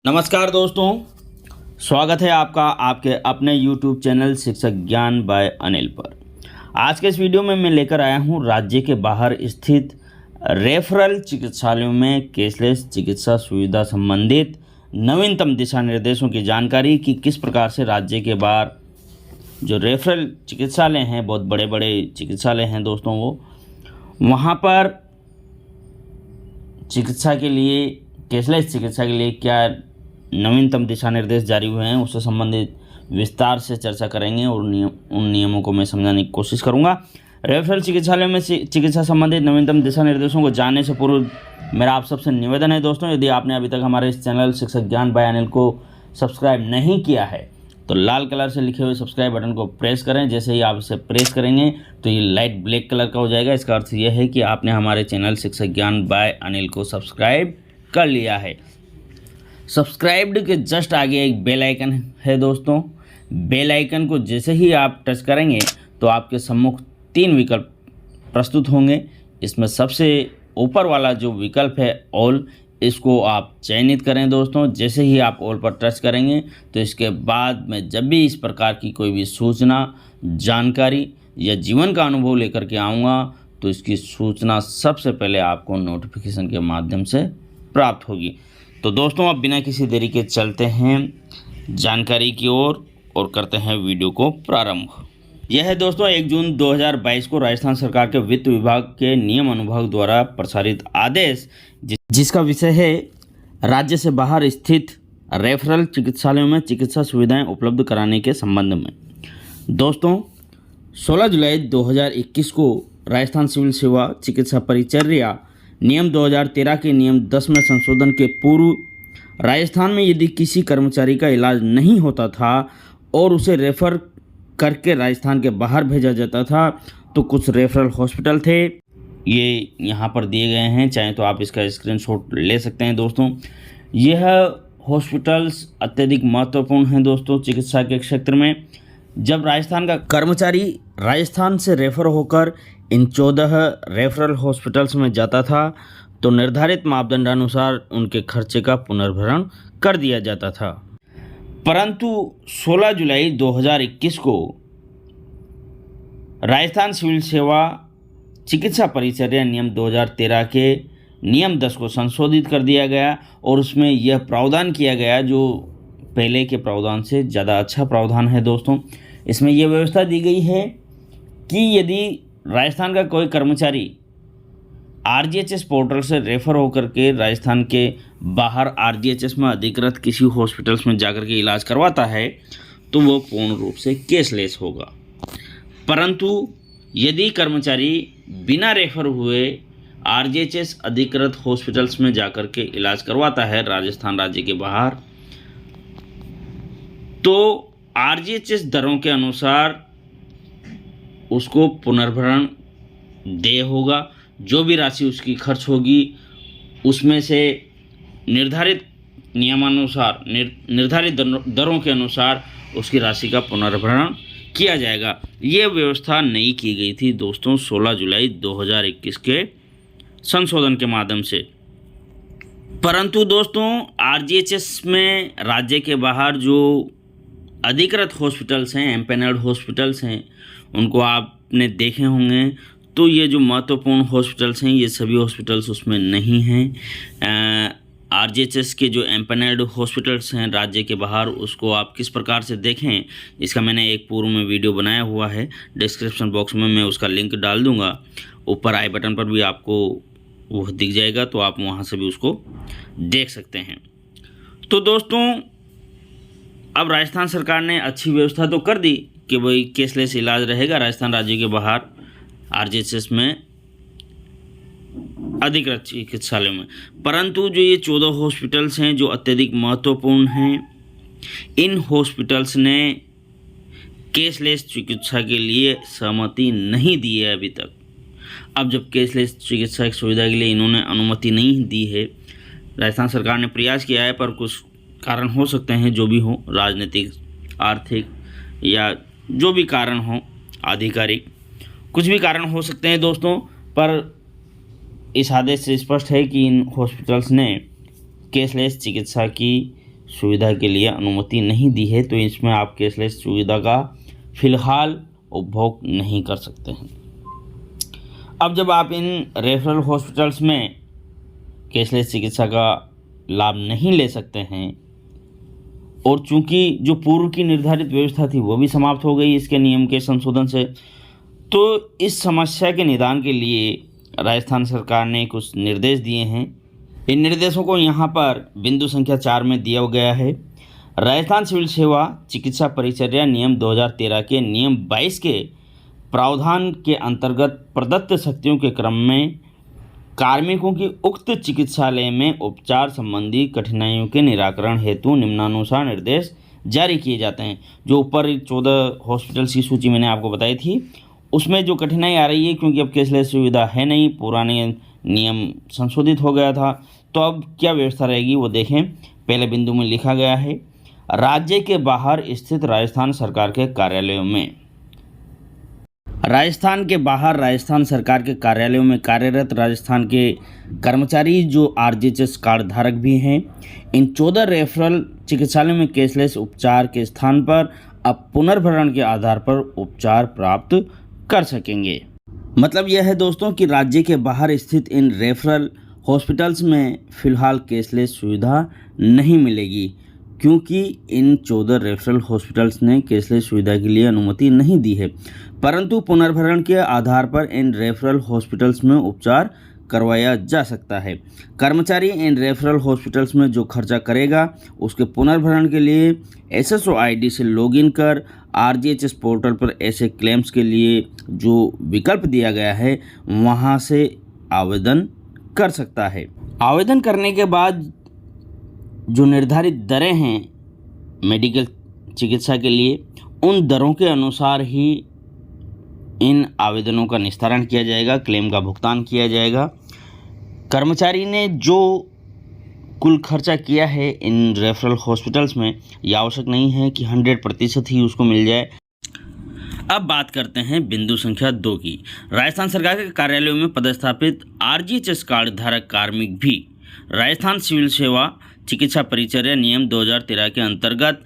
नमस्कार दोस्तों, स्वागत है आपका आपके अपने YouTube चैनल शिक्षक ज्ञान बाय अनिल पर। आज के इस वीडियो में मैं लेकर आया हूं राज्य के बाहर स्थित रेफरल चिकित्सालयों में केसलेस चिकित्सा सुविधा संबंधित नवीनतम दिशा निर्देशों की जानकारी कि किस प्रकार से राज्य के बाहर जो रेफरल चिकित्सालय हैं, बहुत बड़े बड़े चिकित्सालय हैं दोस्तों, वो वहाँ पर चिकित्सा के लिए केसलेस चिकित्सा के लिए क्या नवीनतम दिशा निर्देश जारी हुए हैं, उससे संबंधित विस्तार से चर्चा करेंगे और उन नियमों को मैं समझाने की कोशिश करूंगा। रेफरल चिकित्सालय में चिकित्सा संबंधित नवीनतम दिशा निर्देशों को जानने से पूर्व मेरा आप सबसे निवेदन है दोस्तों, यदि आपने अभी तक हमारे इस चैनल शिक्षक ज्ञान बाय अनिल को सब्सक्राइब नहीं किया है तो लाल कलर से लिखे हुए सब्सक्राइब बटन को प्रेस करें। जैसे ही आप इसे प्रेस करेंगे तो ये लाइट ब्लैक कलर का हो जाएगा। इसका अर्थ यह है कि आपने हमारे चैनल शिक्षक ज्ञान बाय अनिल को सब्सक्राइब कर लिया है। सब्सक्राइब्ड के जस्ट आगे एक बेल आइकन है दोस्तों। बेल आइकन को जैसे ही आप टच करेंगे तो आपके सम्मुख 3 विकल्प प्रस्तुत होंगे। इसमें सबसे ऊपर वाला जो विकल्प है ऑल, इसको आप चयनित करें दोस्तों। जैसे ही आप ऑल पर टच करेंगे तो इसके बाद में जब भी इस प्रकार की कोई भी सूचना, जानकारी या जीवन का अनुभव लेकर के आऊँगा तो इसकी सूचना सबसे पहले आपको नोटिफिकेशन के माध्यम से प्राप्त होगी। तो दोस्तों, अब बिना किसी देरी के चलते हैं जानकारी की ओर और करते हैं वीडियो को प्रारंभ। यह है दोस्तों 1 जून 2022 को राजस्थान सरकार के वित्त विभाग के नियम अनुभाग द्वारा प्रसारित आदेश, जिसका विषय है राज्य से बाहर स्थित रेफरल चिकित्सालयों में चिकित्सा सुविधाएं उपलब्ध कराने के संबंध में। दोस्तों, 16 जुलाई 2021 को राजस्थान सिविल सेवा चिकित्सा परिचर्या नियम 2013 के नियम 10 में संशोधन के पूर्व राजस्थान में यदि किसी कर्मचारी का इलाज नहीं होता था और उसे रेफर करके राजस्थान के बाहर भेजा जाता था तो कुछ रेफरल हॉस्पिटल थे, ये यहाँ पर दिए गए हैं, चाहे तो आप इसका स्क्रीनशॉट ले सकते हैं दोस्तों। यह हॉस्पिटल्स अत्यधिक महत्वपूर्ण हैं दोस्तों चिकित्सा के क्षेत्र में। जब राजस्थान का कर्मचारी राजस्थान से रेफर होकर इन 14 रेफरल हॉस्पिटल्स में जाता था तो निर्धारित मापदंडानुसार उनके खर्चे का पुनर्भरण कर दिया जाता था। परंतु 16 जुलाई 2021 को राजस्थान सिविल सेवा चिकित्सा परिचर्या नियम 2013 के नियम 10 को संशोधित कर दिया गया और उसमें यह प्रावधान किया गया जो पहले के प्रावधान से ज़्यादा अच्छा प्रावधान है दोस्तों। इसमें यह व्यवस्था दी गई है कि यदि राजस्थान का कोई कर्मचारी आरजीएचएस पोर्टल से रेफर होकर के राजस्थान के बाहर आरजीएचएस में अधिकृत किसी हॉस्पिटल्स में जाकर के इलाज करवाता है तो वो पूर्ण रूप से केसलेस होगा। परंतु यदि कर्मचारी बिना रेफर हुए आरजीएचएस अधिकृत हॉस्पिटल्स में जाकर के इलाज करवाता है राजस्थान राज्य के बाहर, तो आरजीएचएस दरों के अनुसार उसको पुनर्भरण देय होगा। जो भी राशि उसकी खर्च होगी उसमें से निर्धारित नियमानुसार निर्धारित दरों के अनुसार उसकी राशि का पुनर्भरण किया जाएगा। ये व्यवस्था नई की गई थी दोस्तों 16 जुलाई 2021 के संशोधन के माध्यम से। परंतु दोस्तों, आरजीएचएस में राज्य के बाहर जो अधिकृत हॉस्पिटल्स हैं, एम्पेनल्ड हॉस्पिटल्स हैं, उनको आपने देखे होंगे। तो ये जो महत्वपूर्ण हॉस्पिटल्स हैं ये सभी हॉस्पिटल्स उसमें नहीं हैं। आरजीएचएस के जो एम्पेनल्ड हॉस्पिटल्स हैं राज्य के बाहर, उसको आप किस प्रकार से देखें इसका मैंने एक पूर्व में वीडियो बनाया हुआ है। डिस्क्रिप्शन बॉक्स में मैं उसका लिंक डाल दूंगा। ऊपर आई बटन पर भी आपको वह दिख जाएगा, तो आप वहाँ से भी उसको देख सकते हैं। तो दोस्तों, अब राजस्थान सरकार ने अच्छी व्यवस्था तो कर दी कि भाई केसलेस इलाज रहेगा राजस्थान राज्य के बाहर आरजीएचएस में अधिकृत चिकित्सालयों में। परंतु जो ये 14 हॉस्पिटल्स हैं जो अत्यधिक महत्वपूर्ण हैं, इन हॉस्पिटल्स ने केसलेस चिकित्सा के लिए सहमति नहीं दी है अभी तक। अब जब केसलेस चिकित्सा की सुविधा के लिए इन्होंने अनुमति नहीं दी है, राजस्थान सरकार ने प्रयास किया है, पर कुछ कारण हो सकते हैं, जो भी हो, राजनीतिक, आर्थिक या जो भी कारण हो, आधिकारिक, कुछ भी कारण हो सकते हैं दोस्तों। पर इस आदेश से स्पष्ट है कि इन हॉस्पिटल्स ने केसलेस चिकित्सा की सुविधा के लिए अनुमति नहीं दी है, तो इसमें आप कैशलेस सुविधा का फ़िलहाल उपभोग नहीं कर सकते हैं। अब जब आप इन रेफरल हॉस्पिटल्स में कैशलेस चिकित्सा का लाभ नहीं ले सकते हैं और चूंकि जो पूर्व की निर्धारित व्यवस्था थी वो भी समाप्त हो गई इसके नियम के संशोधन से, तो इस समस्या के निदान के लिए राजस्थान सरकार ने कुछ निर्देश दिए हैं। इन निर्देशों को यहाँ पर बिंदु संख्या 4 में दिया गया है। राजस्थान सिविल सेवा चिकित्सा परिचर्या नियम 2013 के नियम 22 के प्रावधान के अंतर्गत प्रदत्त शक्तियों के क्रम में कार्मिकों की उक्त चिकित्सालय में उपचार संबंधी कठिनाइयों के निराकरण हेतु निम्नानुसार निर्देश जारी किए जाते हैं। जो ऊपर 14 हॉस्पिटल्स की सूची मैंने आपको बताई थी, उसमें जो कठिनाई आ रही है क्योंकि अब कैशलेस सुविधा है नहीं, पुराने नियम संशोधित हो गया था, तो अब क्या व्यवस्था रहेगी वो देखें। पहले बिंदु में लिखा गया है, राज्य के बाहर स्थित राजस्थान सरकार के कार्यालयों में, राजस्थान के बाहर राजस्थान सरकार के कार्यालयों में कार्यरत राजस्थान के कर्मचारी जो आरजीएचएस कार्ड धारक भी हैं, इन 14 रेफरल चिकित्सालयों में कैशलेस उपचार के स्थान पर अब पुनर्भरण के आधार पर उपचार प्राप्त कर सकेंगे। मतलब यह है दोस्तों कि राज्य के बाहर स्थित इन रेफरल हॉस्पिटल्स में फ़िलहाल कैशलेस सुविधा नहीं मिलेगी क्योंकि इन 14 रेफरल हॉस्पिटल्स ने कैशलेस सुविधा के लिए अनुमति नहीं दी है, परंतु पुनर्भरण के आधार पर इन रेफरल हॉस्पिटल्स में उपचार करवाया जा सकता है। कर्मचारी इन रेफरल हॉस्पिटल्स में जो खर्चा करेगा उसके पुनर्भरण के लिए SSO ID से लॉगिन कर RGHS पोर्टल पर ऐसे क्लेम्स के लिए जो विकल्प दिया गया है वहां से आवेदन कर सकता है। आवेदन करने के बाद जो निर्धारित दरें हैं मेडिकल चिकित्सा के लिए, उन दरों के अनुसार ही इन आवेदनों का निस्तारण किया जाएगा, क्लेम का भुगतान किया जाएगा। कर्मचारी ने जो कुल खर्चा किया है इन रेफरल हॉस्पिटल्स में, यह आवश्यक नहीं है कि 100% ही उसको मिल जाए। अब बात करते हैं बिंदु संख्या 2 की। राजस्थान सरकार के कार्यालयों में पदस्थापित RGHS कार्ड धारक कार्मिक भी राजस्थान सिविल सेवा चिकित्सा परिचर्या नियम 2013 के अंतर्गत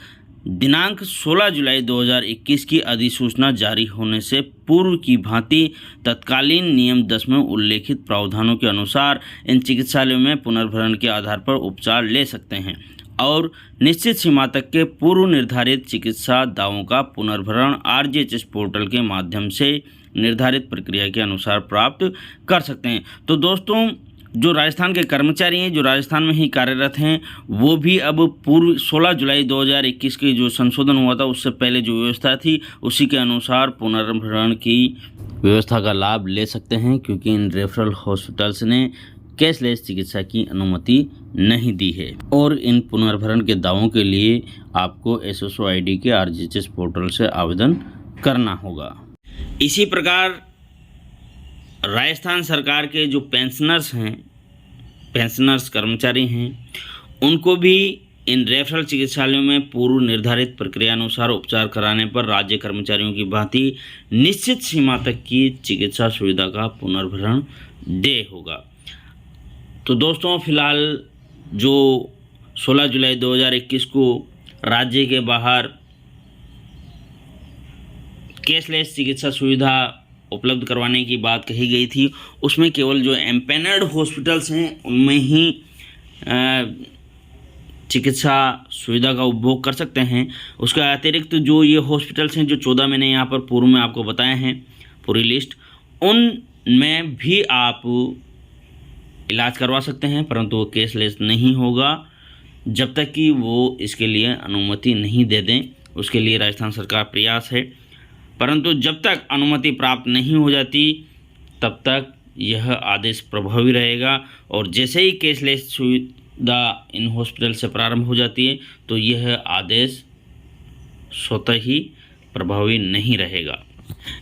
दिनांक 16 जुलाई 2021 की अधिसूचना जारी होने से पूर्व की भांति तत्कालीन नियम 10 में उल्लेखित प्रावधानों के अनुसार इन चिकित्सालयों में पुनर्भरण के आधार पर उपचार ले सकते हैं और निश्चित सीमा तक के पूर्व निर्धारित चिकित्सा दावों का पुनर्भरण RGHS पोर्टल के माध्यम से निर्धारित प्रक्रिया के अनुसार प्राप्त कर सकते हैं। तो दोस्तों, जो राजस्थान के कर्मचारी हैं जो राजस्थान में ही कार्यरत हैं, वो भी अब पूर्व 16 जुलाई 2021 के जो संशोधन हुआ था उससे पहले जो व्यवस्था थी उसी के अनुसार पुनर्भरण की व्यवस्था का लाभ ले सकते हैं क्योंकि इन रेफरल हॉस्पिटल्स ने कैशलेस चिकित्सा की अनुमति नहीं दी है और इन पुनर्भरण के दावों के लिए आपको SSO ID के RGHS पोर्टल से आवेदन करना होगा। इसी प्रकार राजस्थान सरकार के जो पेंशनर्स कर्मचारी हैं, उनको भी इन रेफरल चिकित्सालयों में पूर्व निर्धारित प्रक्रिया अनुसार उपचार कराने पर राज्य कर्मचारियों की भांति निश्चित सीमा तक की चिकित्सा सुविधा का पुनर्भरण देय होगा। तो दोस्तों, फिलहाल जो 16 जुलाई 2021 को राज्य के बाहर कैशलेस चिकित्सा सुविधा उपलब्ध करवाने की बात कही गई थी, उसमें केवल जो एम्पैनर्ड हॉस्पिटल्स हैं उनमें ही चिकित्सा सुविधा का उपभोग कर सकते हैं। उसके अतिरिक्त जो ये हॉस्पिटल्स हैं जो 14 मैंने यहाँ पर पूर्व में आपको बताए हैं पूरी लिस्ट, उनमें भी आप इलाज करवा सकते हैं, परंतु वो कैशलेस नहीं होगा जब तक कि वो इसके लिए अनुमति नहीं दे दें। उसके लिए राजस्थान सरकार प्रयास है, परंतु जब तक अनुमति प्राप्त नहीं हो जाती तब तक यह आदेश प्रभावी रहेगा और जैसे ही कैशलेस सुविधा इन हॉस्पिटल से प्रारंभ हो जाती है तो यह आदेश स्वतः ही प्रभावी नहीं रहेगा।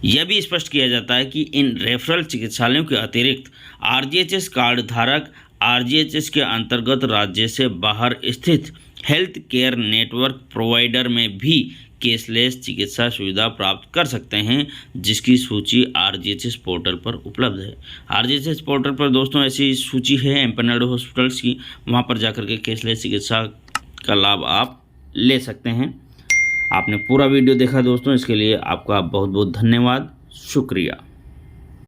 यह भी स्पष्ट किया जाता है कि इन रेफरल चिकित्सालयों के अतिरिक्त RGHS कार्ड धारक RGHS के अंतर्गत राज्य से बाहर स्थित हेल्थ केयर नेटवर्क प्रोवाइडर में भी कैशलेस चिकित्सा सुविधा प्राप्त कर सकते हैं, जिसकी सूची RGHS पोर्टल पर उपलब्ध है। RGHS पोर्टल पर दोस्तों ऐसी सूची है एम्पैनल्ड हॉस्पिटल्स की, वहां पर जाकर के कैशलेस चिकित्सा का लाभ आप ले सकते हैं। आपने पूरा वीडियो देखा दोस्तों, इसके लिए आपका बहुत बहुत धन्यवाद, शुक्रिया।